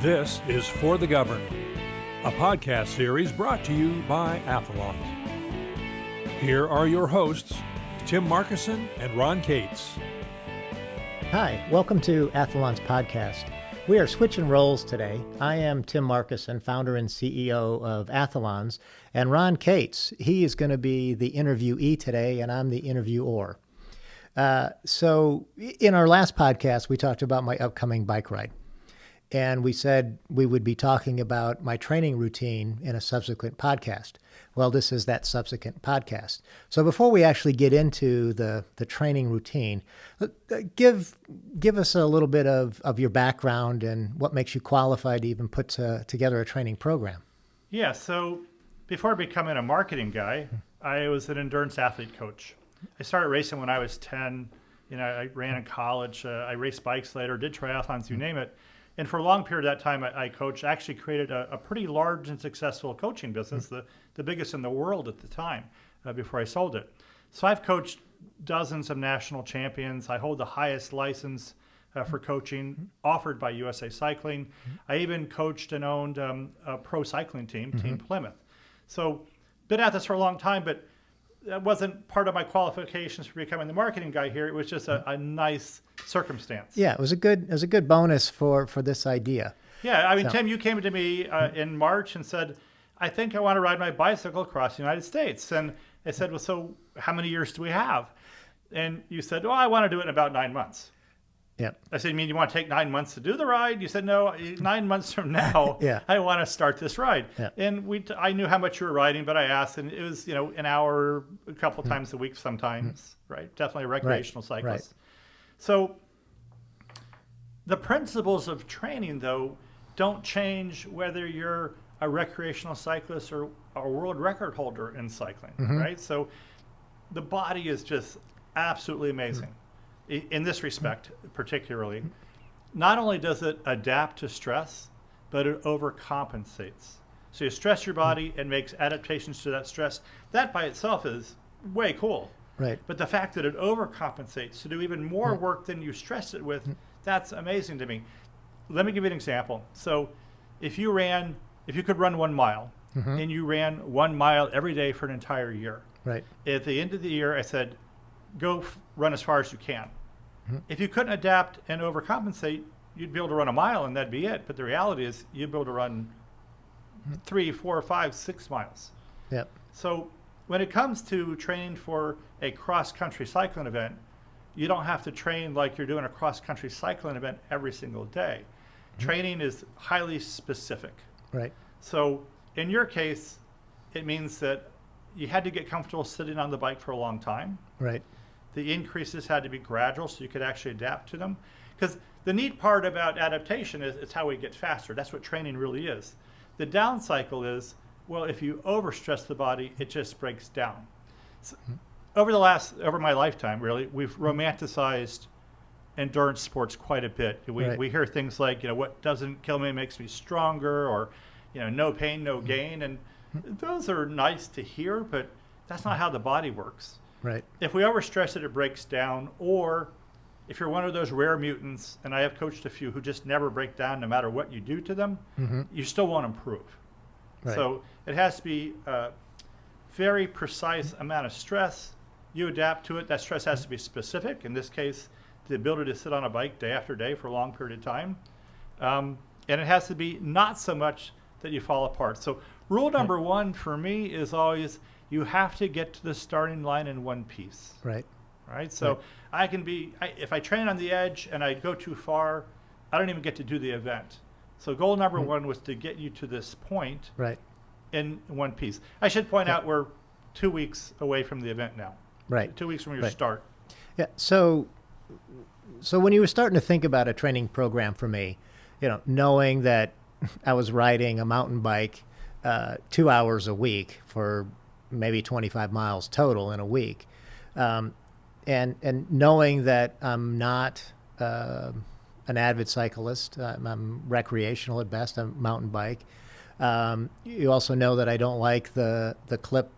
This is For the Governed, a podcast series brought to you by Athalonz. Here are your hosts, Tim Markison and Ron Cates. Hi, welcome to Athalonz Podcast. We are switching roles today. I am Tim Markison, founder and CEO of Athalonz, and Ron Cates, he is going to be the interviewee today, and I'm the interviewer. So in our last podcast, we talked about my upcoming bike ride. And we said we would be talking about my training routine in a subsequent podcast. Well, this is that subsequent podcast. So before we actually get into the training routine, give us a little bit of your background and what makes you qualified to even put together a training program. Yeah, so before becoming a marketing guy, I was an endurance athlete coach. I started racing when I was 10. I ran in college. I raced bikes later, did triathlons, you name it. And for a long period of that time, I coached, actually created a pretty large and successful coaching business, the biggest in the world at the time, before I sold it. So I've coached dozens of national champions. I hold the highest license for coaching offered by USA Cycling. I even coached and owned a pro cycling team, Team Plymouth. So been at this for a long time, but that wasn't part of my qualifications for becoming the marketing guy here. It was just a nice circumstance. Yeah, it was a good bonus for this idea. Yeah, I mean, so, Tim, you came to me in March and said, I think I want to ride my bicycle across the United States. And I said, well, so how many years do we have? And you said, well, I want to do it in about 9 months. Yeah. I said, you mean you want to take 9 months to do the ride? You said, no, 9 months from now, yeah. I want to start this ride. Yeah. And I knew how much you were riding, but I asked, and it was, an hour, a couple times a week sometimes, right? Definitely a recreational cyclist. Right. So the principles of training, though, don't change whether you're a recreational cyclist or a world record holder in cycling, right? So the body is just absolutely amazing. In this respect, particularly. Not only does it adapt to stress, but it overcompensates. So you stress your body and makes adaptations to that stress. That by itself is way cool. Right. But the fact that it overcompensates to do even more work than you stressed it with, that's amazing to me. Let me give you an example. So if you could run 1 mile, and you ran 1 mile every day for an entire year. Right. At the end of the year, I said, go run as far as you can. If you couldn't adapt and overcompensate, you'd be able to run a mile and that'd be it. But the reality is you'd be able to run 3, 4, 5, 6 miles. Yep. So when it comes to training for a cross-country cycling event, you don't have to train like you're doing a cross-country cycling event every single day. Training is highly specific. Right. So in your case, it means that you had to get comfortable sitting on the bike for a long time. Right. The increases had to be gradual so you could actually adapt to them. Because the neat part about adaptation is it's how we get faster. That's what training really is. The down cycle is, well, if you overstress the body, it just breaks down. So over my lifetime, really, we've romanticized endurance sports quite a bit. We hear things like, what doesn't kill me makes me stronger, or, no pain, no gain. And those are nice to hear, but that's not how the body works. Right. If we overstress it, it breaks down. Or if you're one of those rare mutants, and I have coached a few who just never break down no matter what you do to them, you still won't improve. Right. So it has to be a very precise amount of stress. You adapt to it. That stress has to be specific. In this case, the ability to sit on a bike day after day for a long period of time. And it has to be not so much that you fall apart. So rule number one for me is always, you have to get to the starting line in one piece. Right. Right. So if I train on the edge and I go too far, I don't even get to do the event. So goal number one was to get you to this point in one piece. I should point out we're 2 weeks away from the event now. Right. 2 weeks from your start. Yeah. So when you were starting to think about a training program for me, knowing that I was riding a mountain bike 2 hours a week for maybe 25 miles total in a week. And knowing that I'm not an avid cyclist, I'm recreational at best, I'm mountain bike. You also know that I don't like the clip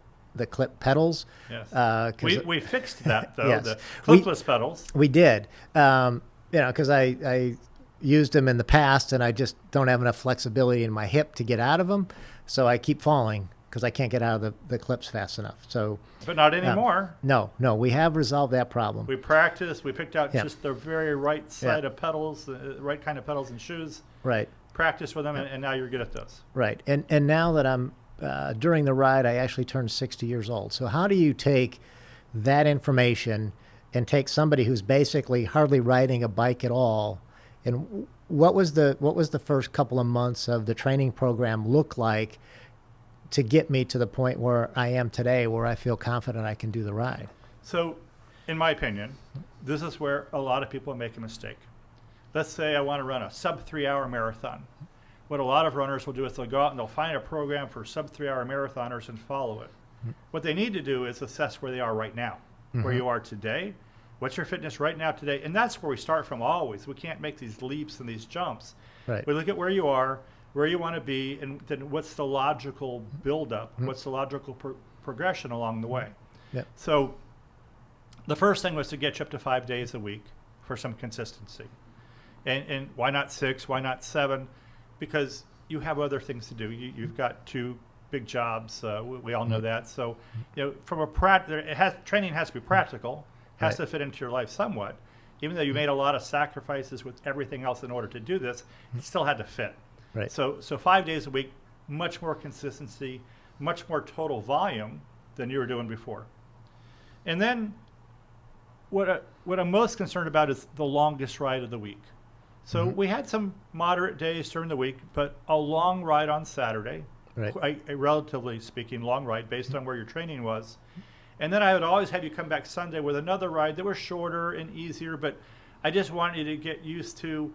pedals. Yes. We fixed that though, yes. the clipless pedals. We did. Because I used them in the past, and I just don't have enough flexibility in my hip to get out of them. So I keep falling because I can't get out of the clips fast enough. So, But not anymore. No, we have resolved that problem. We practiced. We picked out Yeah. just the very right side of pedals, the right kind of pedals and shoes. Right, Practice with them, and now you're good at those. right. And now that I'm during the ride, I actually turned 60 years old. So how do you take that information and take somebody who's basically hardly riding a bike at all, and what was the first couple of months of the training program look like to get me to the point where I am today, where I feel confident I can do the ride? So, in my opinion, this is where a lot of people make a mistake. Let's say I want to run a sub 3-hour marathon. What a lot of runners will do is they'll go out and they'll find a program for sub 3-hour marathoners and follow it. What they need to do is assess where they are right now, where you are today. What's your fitness right now today? And that's where we start from always. We can't make these leaps and these jumps. Right. We look at where you are, where you want to be, and then what's the logical buildup? What's the logical progression along the way? Yep. So the first thing was to get you up to 5 days a week for some consistency. And why not 6? Why not 7? Because you have other things to do. You've got 2 big jobs. We all know that. So, from a training has to be practical, has to fit into your life somewhat. Even though you made a lot of sacrifices with everything else in order to do this, it still had to fit. Right. So 5 days a week, much more consistency, much more total volume than you were doing before. And then what I'm most concerned about is the longest ride of the week. So we had some moderate days during the week, but a long ride on Saturday, Right. a relatively speaking long ride based on where your training was. And then I would always have you come back Sunday with another ride that was shorter and easier, but I just wanted you to get used to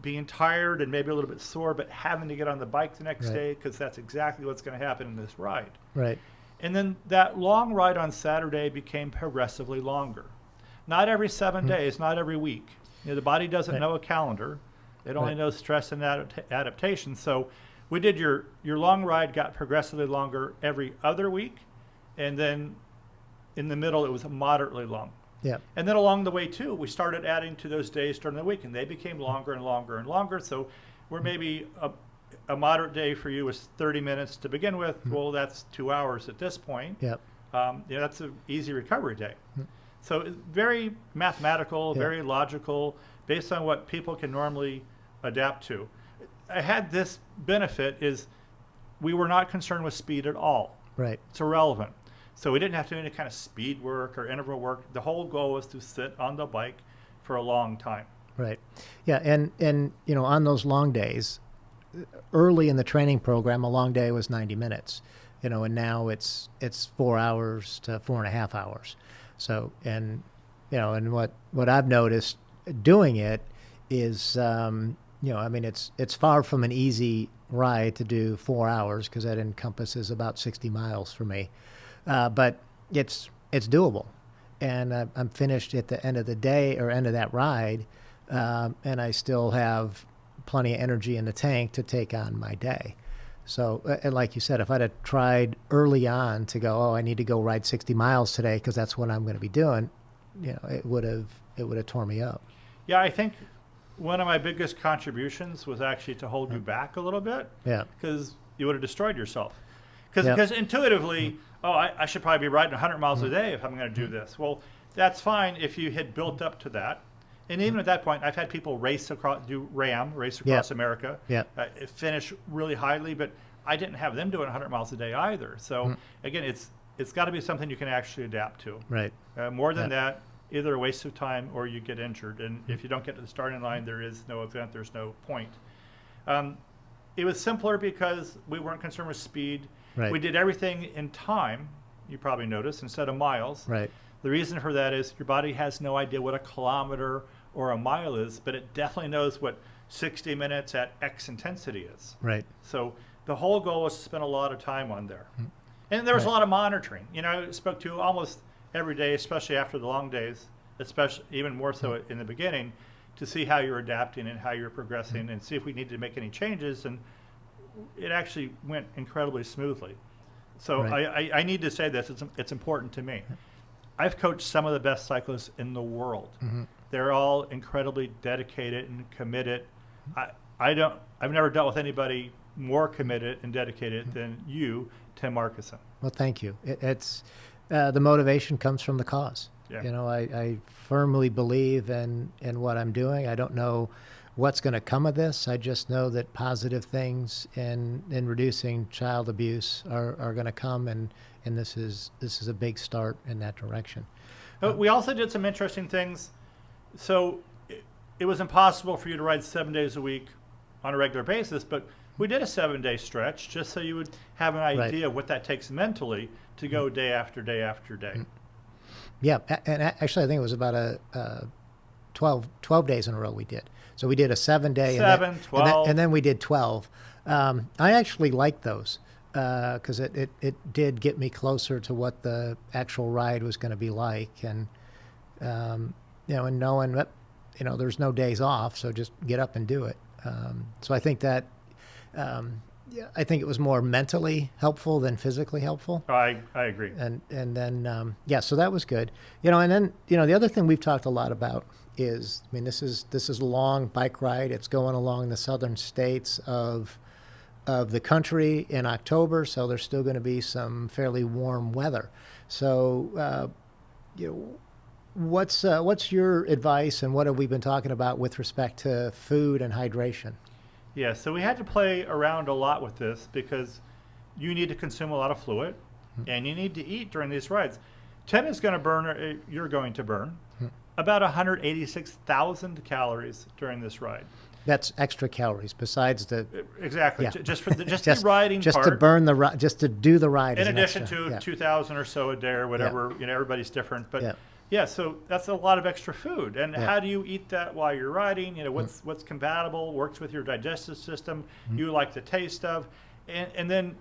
being tired and maybe a little bit sore, but having to get on the bike the next Right. day, because that's exactly what's going to happen in this ride. Right. And then that long ride on Saturday became progressively longer. Not every 7 days, not every week. The body doesn't know a calendar. It only Right. knows stress and adaptation. So we did your long ride got progressively longer every other week, and then in the middle it was moderately long. Yeah. And then along the way too, we started adding to those days during the week, and they became longer and longer and longer. So where maybe a moderate day for you was 30 minutes to begin with, well, that's 2 hours at this point. Yep. That's an easy recovery day. So it's very mathematical, very logical, based on what people can normally adapt to. I had this benefit is we were not concerned with speed at all. Right. It's irrelevant. So we didn't have to do any kind of speed work or interval work. The whole goal was to sit on the bike for a long time. Right. Yeah. And on those long days, early in the training program, a long day was 90 minutes, and now it's 4 hours to 4.5 hours. So, and what I've noticed doing it is, it's far from an easy ride to do 4 hours, because that encompasses about 60 miles for me. But it's doable. And I'm finished at the end of the day or end of that ride, and I still have plenty of energy in the tank to take on my day. So, and like you said, if I'd have tried early on to go, I need to go ride 60 miles today because that's what I'm going to be doing, it would have torn me up. Yeah, I think one of my biggest contributions was actually to hold you back a little bit. Yeah. Because you would have destroyed yourself. Because intuitively, I should probably be riding 100 miles a day if I'm going to do this. Well, that's fine if you had built up to that. And even at that point, I've had people race across America, finish really highly, but I didn't have them doing 100 miles a day either. So again, it's got to be something you can actually adapt to. Right. More than that, either a waste of time or you get injured. And if you don't get to the starting line, there is no event, there's no point. It was simpler because we weren't concerned with speed. Right. We did everything in time, you probably noticed, instead of miles. Right. The reason for that is your body has no idea what a kilometer or a mile is, but it definitely knows what 60 minutes at X intensity is. Right. So the whole goal was to spend a lot of time on there. And there was a lot of monitoring. I spoke to almost every day, especially after the long days, especially even more so in the beginning, to see how you're adapting and how you're progressing and see if we needed to make any changes. And it actually went incredibly smoothly. So Right. I need to say this, it's important to me. I've coached some of the best cyclists in the world. They're all incredibly dedicated and committed I've never dealt with anybody more committed and dedicated than you, Tim Markison. Well, thank you. It's the motivation comes from the cause. Yeah. You know, I firmly believe in what I'm doing. I don't know what's going to come of this. I just know that positive things in reducing child abuse are going to come, and this is a big start in that direction. We also did some interesting things. So it was impossible for you to ride 7 days a week on a regular basis, but we did a 7-day stretch just so you would have an idea of what that takes mentally to go day after day after day. Yeah, and actually I think it was about 12 days in a row we did. So we did a 7-day, 12. And then we did 12. I actually liked those because it did get me closer to what the actual ride was going to be like, and and knowing that there's no days off, so just get up and do it. So I think that I think it was more mentally helpful than physically helpful. Oh, I agree. And then so that was good. And then the other thing we've talked a lot about is, this is a long bike ride. It's going along the southern states of the country in October, so there's still going to be some fairly warm weather. So what's your advice, and what have we been talking about with respect to food and hydration? Yeah, so we had to play around a lot with this because you need to consume a lot of fluid, and you need to eat during these rides. Tim is going to burn, you're going to burn, about 186,000 calories during this ride. That's extra calories besides the exactly yeah. just for the the riding just part. to burn the just to do the ride. In addition extra, to 2,000 or so a day or whatever, everybody's different, but. Yeah, so that's a lot of extra food. And how do you eat that while you're riding? What's compatible, works with your digestive system, you like the taste of. And then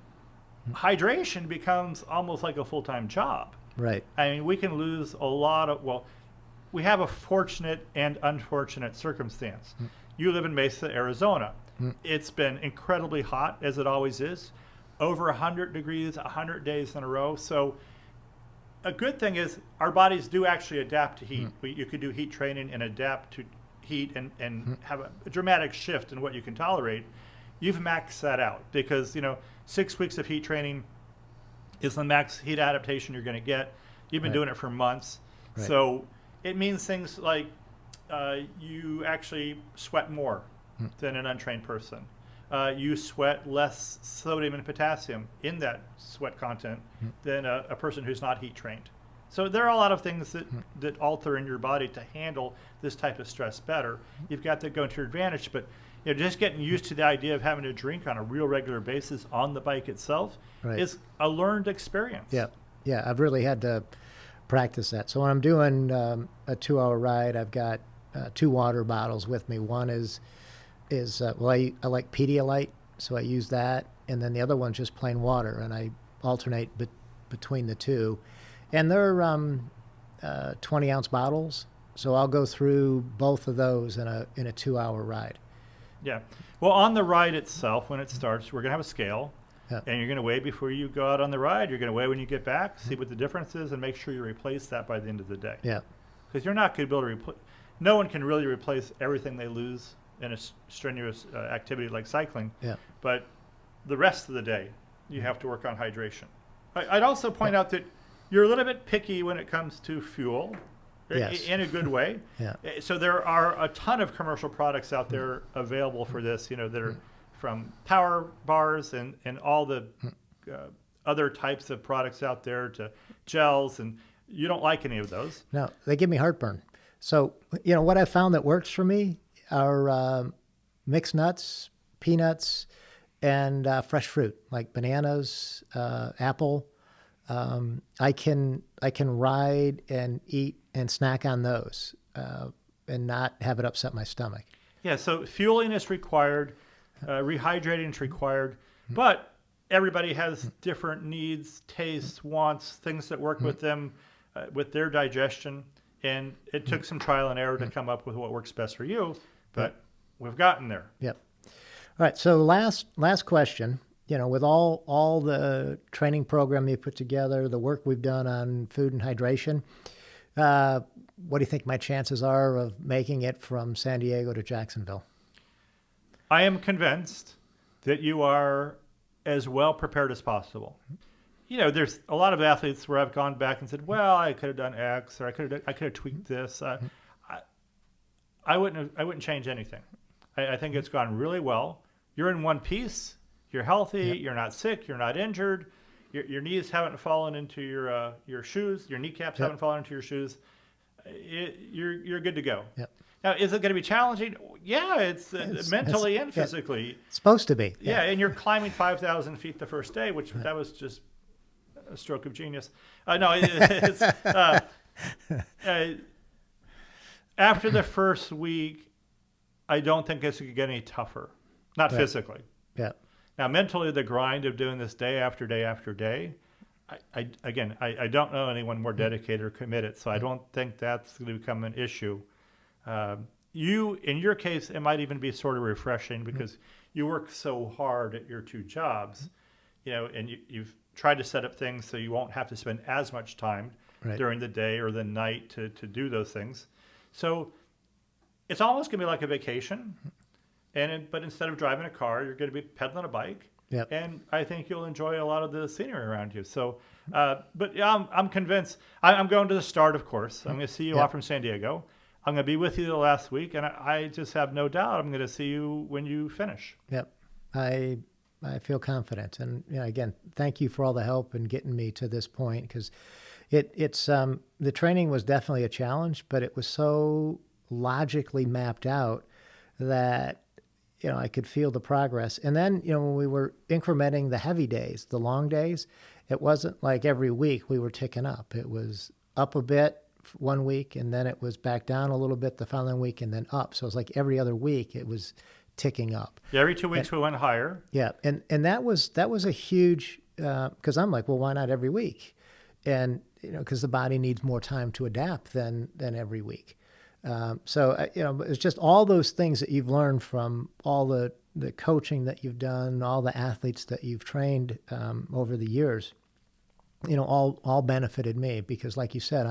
hydration becomes almost like a full-time job. Right. I mean, we can lose a lot of, we have a fortunate and unfortunate circumstance. You live in Mesa, Arizona. It's been incredibly hot, as it always is, over 100 degrees, 100 days in a row. So a good thing is our bodies do actually adapt to heat. You could do heat training and adapt to heat and have a dramatic shift in what you can tolerate. You've maxed that out because 6 weeks of heat training is the max heat adaptation you're going to get. You've been doing it for months. Right. So it means things like you actually sweat more than an untrained person. You sweat less sodium and potassium in that sweat content than a person who's not heat trained. So there are a lot of things that alter in your body to handle this type of stress better. You've got to go to your advantage, but just getting used to the idea of having to drink on a real regular basis on the bike itself is a learned experience. Yeah, I've really had to practice that. So when I'm doing a 2-hour ride, I've got 2 water bottles with me. One is I like Pedialyte, so I use that, and then the other one's just plain water, and I alternate between the two, and they're 20-ounce bottles, so I'll go through both of those in a 2-hour ride. Yeah, well, on the ride itself, when it starts, we're gonna have a scale, and you're gonna weigh before you go out on the ride. You're gonna weigh when you get back, see what the difference is, and make sure you replace that by the end of the day. Yeah, because you're not gonna be able to replace. No one can really replace everything they lose in a strenuous activity like cycling. Yeah. But the rest of the day, you have to work on hydration. I'd also point out that you're a little bit picky when it comes to fuel, in a good way. So there are a ton of commercial products out there available for this, that are from power bars and all the other types of products out there to gels, and you don't like any of those. No, they give me heartburn. So, what I found that works for me are mixed nuts, peanuts, and fresh fruit like bananas, apple. I can ride and eat and snack on those and not have it upset my stomach. Yeah, so fueling is required, rehydrating is required, but everybody has different needs, tastes, wants, things that work with them, with their digestion, and it took some trial and error to come up with what works best for you. But we've gotten there. Yep. All right. So last question. With all the training program you put together, the work we've done on food and hydration, what do you think my chances are of making it from San Diego to Jacksonville? I am convinced that you are as well prepared as possible. There's a lot of athletes where I've gone back and said, well, I could have done X, or I could have tweaked this. I wouldn't change anything. I think it's gone really well. You're in one piece. You're healthy. Yep. You're not sick. You're not injured. Your knees haven't fallen into your shoes. Your kneecaps haven't fallen into your shoes. You're good to go. Yep. Now, is it going to be challenging? Yeah, it's mentally and yeah. physically. It's supposed to be. Yeah, and you're climbing 5,000 feet the first day, which that was just a stroke of genius. No, it's after the first week, I don't think it's going to get any tougher. Not physically. Yeah. Now, mentally, the grind of doing this day after day after day, I don't know anyone more dedicated or committed, so I don't think that's going to become an issue. In your case, it might even be sort of refreshing because you work so hard at your two jobs, and you've tried to set up things so you won't have to spend as much time during the day or the night to do those things. So it's almost going to be like a vacation, but instead of driving a car, you're going to be pedaling a bike. Yep. And I think you'll enjoy a lot of the scenery around you. So, but yeah, I'm convinced. I'm going to the start, of course. I'm going to see you off from San Diego. I'm going to be with you the last week, and I just have no doubt I'm going to see you when you finish. Yep. I feel confident. And again, thank you for all the help in getting me to this point, because it's the training was definitely a challenge, but it was so logically mapped out that I could feel the progress. And then when we were incrementing the heavy days, the long days, it wasn't like every week we were ticking up. It was up a bit one week, and then it was back down a little bit the following week, and then up. So it was like every other week it was ticking up. Yeah, every 2 weeks we went higher. Yeah, and that was a huge, because I'm like, well, why not every week? And because the body needs more time to adapt than every week. So it's just all those things that you've learned from all the coaching that you've done, all the athletes that you've trained over the years. All benefited me, because, like you said,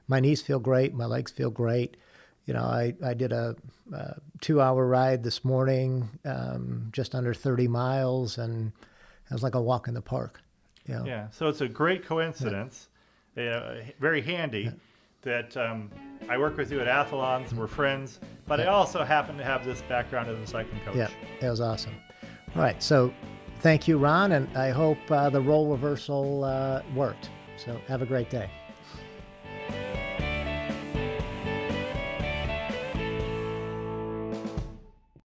my knees feel great, my legs feel great. I did a 2-hour ride this morning, just under 30 miles, and it was like a walk in the park. Yeah, so it's a great coincidence, very handy, that I work with you at Athalonz, we're friends, but I also happen to have this background as a cycling coach. Yeah, that was awesome. All right, so thank you, Ron, and I hope the role reversal worked. So have a great day.